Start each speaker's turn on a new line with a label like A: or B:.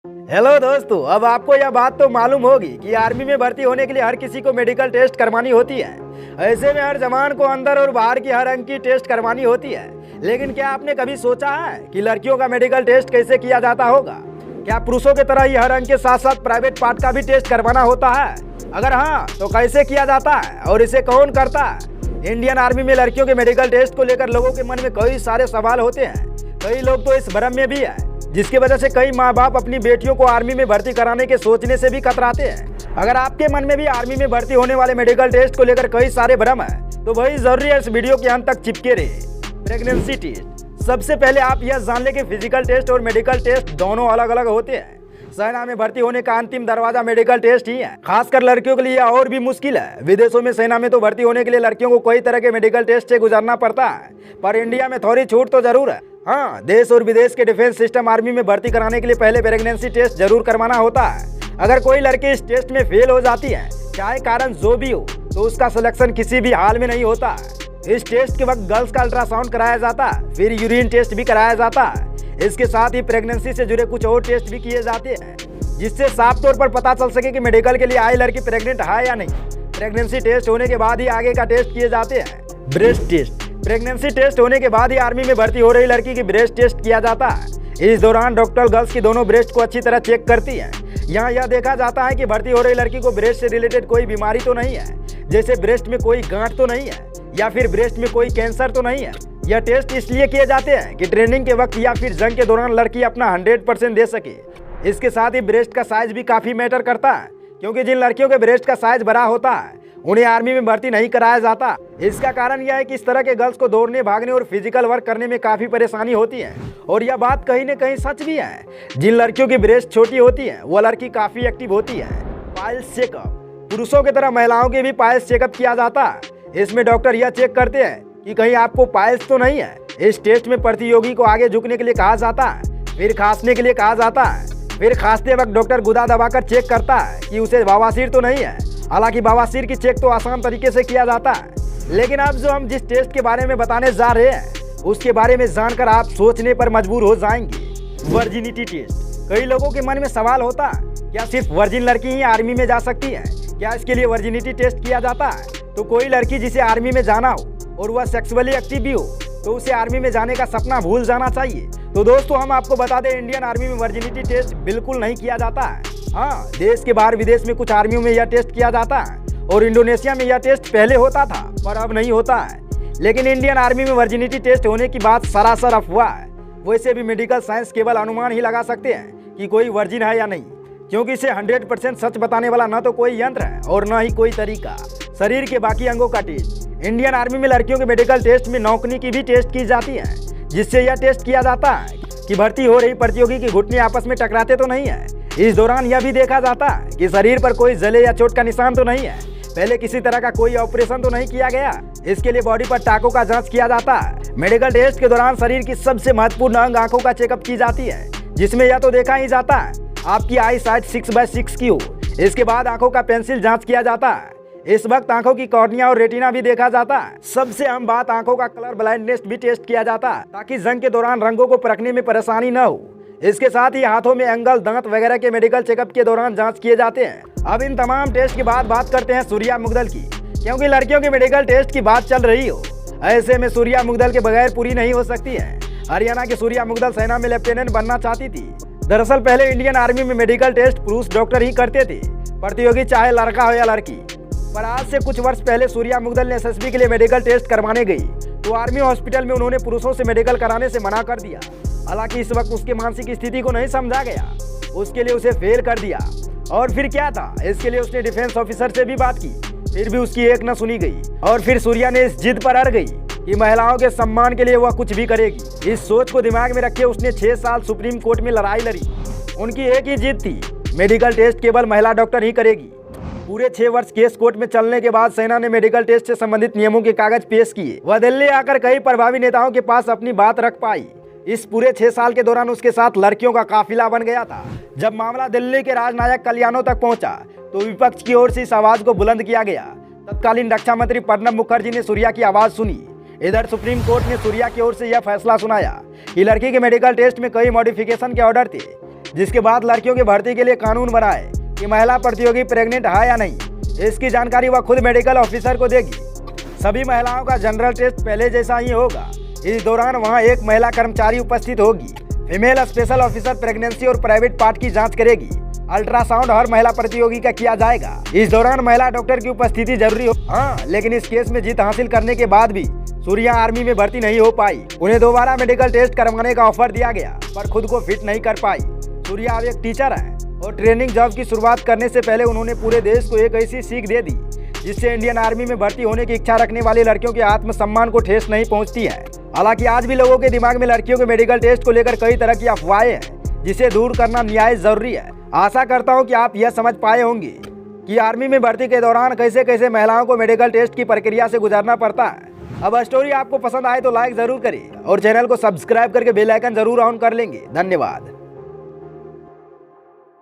A: Hello दोस्तों, अब आपको यह बात तो मालूम होगी कि आर्मी में भर्ती होने के लिए हर किसी को मेडिकल टेस्ट करवानी होती है। ऐसे में हर जवान को अंदर और बाहर की हर अंग की टेस्ट करवानी होती है। लेकिन क्या आपने कभी सोचा है कि लड़कियों का मेडिकल टेस्ट कैसे किया जाता होगा? क्या पुरुषों की तरह ही हर अंग के साथ साथ प्राइवेट पार्ट का भी टेस्ट करवाना होता है? अगर हाँ, तो कैसे किया जाता है और इसे कौन करता है? इंडियन आर्मी में लड़कियों के मेडिकल टेस्ट को लेकर लोगों के मन में कई सारे सवाल होते हैं। कई लोग तो इस भ्रम में भी है, जिसकी वजह से कई माँ बाप अपनी बेटियों को आर्मी में भर्ती कराने के सोचने से भी कतराते हैं। अगर आपके मन में भी आर्मी में भर्ती होने वाले मेडिकल टेस्ट को लेकर कई सारे भ्रम है, तो वही जरूरी है इस वीडियो के अंत तक चिपके रहे। Pregnancy test. सबसे पहले आप यह जान ले कि फिजिकल टेस्ट और मेडिकल टेस्ट दोनों अलग अलग होते हैं। सेना में भर्ती होने का अंतिम दरवाजा मेडिकल टेस्ट ही है। खासकर लड़कियों के लिए यह और भी मुश्किल है। विदेशों में सेना में तो भर्ती होने के लिए लड़कियों को कई तरह के मेडिकल टेस्ट से गुजरना पड़ता है, पर इंडिया में थोड़ी छूट तो जरूर है। हाँ, देश और विदेश के डिफेंस सिस्टम आर्मी में भर्ती कराने के लिए पहले प्रेगनेंसी टेस्ट जरूर करवाना होता है। अगर कोई लड़की इस टेस्ट में फेल हो जाती है, चाहे कारण जो भी हो, तो उसका सिलेक्शन किसी भी हाल में नहीं होता। इस टेस्ट के वक्त गर्ल्स का अल्ट्रासाउंड कराया जाता, फिर यूरिन टेस्ट भी कराया जाता। इसके साथ ही प्रेगनेंसी से जुड़े कुछ और टेस्ट भी किए जाते हैं, जिससे साफ तौर पर पता चल सके कि मेडिकल के लिए आई लड़की प्रेग्नेंट है या नहीं। प्रेगनेंसी टेस्ट होने के बाद ही आगे का टेस्ट किए जाते हैं। Breast test. प्रेगनेंसी टेस्ट होने के बाद ही आर्मी में भर्ती हो रही लड़की की ब्रेस्ट टेस्ट किया जाता है। इस दौरान डॉक्टर गर्ल्स की दोनों ब्रेस्ट को अच्छी तरह चेक करती है। यहाँ यह देखा जाता है कि भर्ती हो रही लड़की को ब्रेस्ट से रिलेटेड कोई बीमारी तो नहीं है, जैसे ब्रेस्ट में कोई गांठ तो नहीं है या फिर ब्रेस्ट में कोई कैंसर तो नहीं है। यह टेस्ट इसलिए किए जाते हैं कि ट्रेनिंग के वक्त या फिर जंग के दौरान लड़की अपना 100% दे सके। इसके साथ ही ब्रेस्ट का साइज भी काफी मैटर करता है, क्योंकि जिन लड़कियों के ब्रेस्ट का साइज बड़ा होता है उन्हें आर्मी में भर्ती नहीं कराया जाता। इसका कारण यह है कि इस तरह के गर्ल्स को दौड़ने, भागने और फिजिकल वर्क करने में काफी परेशानी होती है। और यह बात कहीं न कहीं सच भी है। जिन लड़कियों की ब्रेस्ट छोटी होती है वो लड़की काफी एक्टिव होती है। Piles checkup. पुरुषों की तरह महिलाओं के भी पाइल्स चेकअप किया जाता है। इसमें डॉक्टर यह चेक करते हैं कि कहीं आपको पाइल्स तो नहीं है। इस टेस्ट में प्रतियोगी को आगे झुकने के लिए कहा जाता है, फिर खांसने के लिए कहा जाता है। फिर खांसते वक्त डॉक्टर गुदा दबाकर चेक करता है कि उसे बवासीर तो नहीं है। हालांकि बवासीर की चेक तो आसान तरीके से किया जाता है, लेकिन अब जो हम जिस टेस्ट के बारे में बताने जा रहे हैं उसके बारे में जानकर आप सोचने पर मजबूर हो जाएंगे। Virginity test. कई लोगों के मन में सवाल होता है, क्या सिर्फ वर्जिन लड़की ही आर्मी में जा सकती है? क्या इसके लिए वर्जिनिटी टेस्ट किया जाता है? तो कोई लड़की जिसे आर्मी में जाना हो और वह सेक्सुअली एक्टिव भी हो, तो उसे आर्मी में जाने का सपना भूल जाना चाहिए। तो दोस्तों, हम आपको बता दें, इंडियन आर्मी में वर्जिनिटी टेस्ट बिल्कुल नहीं किया जाता है। हाँ, देश के बाहर विदेश में कुछ आर्मियों में यह टेस्ट किया जाता है और इंडोनेशिया में यह टेस्ट पहले होता था, पर अब नहीं होता है। लेकिन इंडियन आर्मी में वर्जिनिटी टेस्ट होने की बात सरासर अफवाह है। वैसे भी मेडिकल साइंस केवल अनुमान ही लगा सकते हैं कि कोई वर्जिन है या नहीं, क्योंकि इसे 100% सच बताने वाला न तो कोई यंत्र है और न ही कोई तरीका। शरीर के बाकी अंगों का टेस्ट। इंडियन आर्मी में लड़कियों के मेडिकल टेस्ट में नौकनी की भी टेस्ट की जाती है, जिससे यह टेस्ट किया जाता है कि भर्ती हो रही प्रतियोगी की घुटने आपस में टकराते तो नहीं है। इस दौरान यह भी देखा जाता है कि शरीर पर कोई जले या चोट का निशान तो नहीं है, पहले किसी तरह का कोई ऑपरेशन तो नहीं किया गया। इसके लिए बॉडी पर टाकों का जांच किया जाता है। मेडिकल टेस्ट के दौरान शरीर की सबसे महत्वपूर्ण अंग आंखों का चेकअप की जाती है, जिसमें यह तो देखा ही जाता है आपकी आई साइट 6/6 की हो। इसके बाद आंखों का पेंसिल जांच किया जाता है। इस वक्त आंखों की कॉर्निया और रेटिना भी देखा जाता है। सबसे अहम बात, आंखों का कलर ब्लाइंडनेस भी टेस्ट किया जाता है, ताकि जंग के दौरान रंगों को परखने में परेशानी न हो। इसके साथ ही हाथों में एंगल, दांत वगैरह के मेडिकल चेकअप के दौरान जांच किए जाते हैं। अब इन तमाम टेस्ट के बाद बात करते हैं सूर्या मुगदल की, क्योंकि लड़कियों के मेडिकल टेस्ट की बात चल रही हो। ऐसे में सूर्या मुगदल के बगैर पूरी नहीं हो सकती है। हरियाणा की सूर्या मुगदल सेना में लेफ्टिनेंट बनना चाहती थी। दरअसल पहले इंडियन आर्मी में मेडिकल टेस्ट पुरुष डॉक्टर ही करते थे, प्रतियोगी चाहे लड़का हो या लड़की। पर आज से कुछ वर्ष पहले सूर्या मुगदल ने एसएसबी के लिए मेडिकल टेस्ट करवाने गई, तो आर्मी हॉस्पिटल में उन्होंने पुरुषों से मेडिकल कराने से मना कर दिया। हालांकि इस वक्त उसके मानसिक स्थिति को नहीं समझा गया, उसके लिए उसे फेल कर दिया। और फिर क्या था, इसके लिए उसने डिफेंस ऑफिसर से भी बात की, फिर भी उसकी एक न सुनी गई। और फिर सूर्या ने इस जिद पर अड़ गई कि महिलाओं के सम्मान के लिए वह कुछ भी करेगी। इस सोच को दिमाग में रखे उसने 6 साल सुप्रीम कोर्ट में लड़ाई लड़ी। उनकी एक ही जिद थी, मेडिकल टेस्ट केवल महिला डॉक्टर ही करेगी। पूरे 6 वर्ष केस कोर्ट में चलने के बाद सेना ने मेडिकल टेस्ट से संबंधित नियमों के कागज पेश किए। वह दिल्ली आकर कई प्रभावी नेताओं के पास अपनी बात रख पाई। इस पूरे 6 साल के दौरान उसके साथ लड़कियों का काफिला बन गया था। जब मामला दिल्ली के राजनायक कल्याणों तक पहुंचा, तो विपक्ष की ओर से इस आवाज को बुलंद किया गया। तत्कालीन रक्षा मंत्री प्रणब मुखर्जी ने सूर्या की आवाज सुनी। इधर सुप्रीम कोर्ट ने सूर्या की ओर से यह फैसला सुनाया कि लड़की के मेडिकल टेस्ट में कई मॉडिफिकेशन के ऑर्डर थे। जिसके बाद लड़कियों की भर्ती के लिए कानून बनाए कि महिला प्रतियोगी प्रेग्नेंट है या नहीं। इसकी जानकारी वह खुद मेडिकल ऑफिसर को देगी। सभी महिलाओं का जनरल टेस्ट पहले जैसा ही होगा। इस दौरान वहां एक महिला कर्मचारी उपस्थित होगी। फीमेल स्पेशल ऑफिसर प्रेगनेंसी और प्राइवेट पार्ट की जांच करेगी। अल्ट्रासाउंड हर महिला प्रतियोगी का किया जाएगा। इस दौरान महिला डॉक्टर की उपस्थिति जरूरी हो। हाँ, लेकिन इस केस में जीत हासिल करने के बाद भी सूर्या आर्मी में भर्ती नहीं हो पाई। उन्हें दोबारा मेडिकल टेस्ट करवाने का ऑफर दिया गया, पर खुद को फिट नहीं कर पाई। सूर्या अब एक टीचर है और ट्रेनिंग जॉब की शुरुआत करने से पहले उन्होंने पूरे देश को एक ऐसी सीख दे दी जिससे इंडियन आर्मी में भर्ती होने की इच्छा रखने वाली लड़कियों के आत्मसम्मान को ठेस नहीं पहुंचती है। हालांकि आज भी लोगों के दिमाग में लड़कियों के मेडिकल टेस्ट को लेकर कई तरह की अफवाहें हैं, जिसे दूर करना न्याय जरूरी है। आशा करता हूं कि आप यह समझ पाए होंगे कि आर्मी में भर्ती के दौरान कैसे कैसे महिलाओं को मेडिकल टेस्ट की प्रक्रिया से गुजरना पड़ता है। अब स्टोरी आपको पसंद आए तो लाइक जरूर करें और चैनल को सब्सक्राइब करके बेल आइकन जरूर ऑन कर लेंगे। धन्यवाद।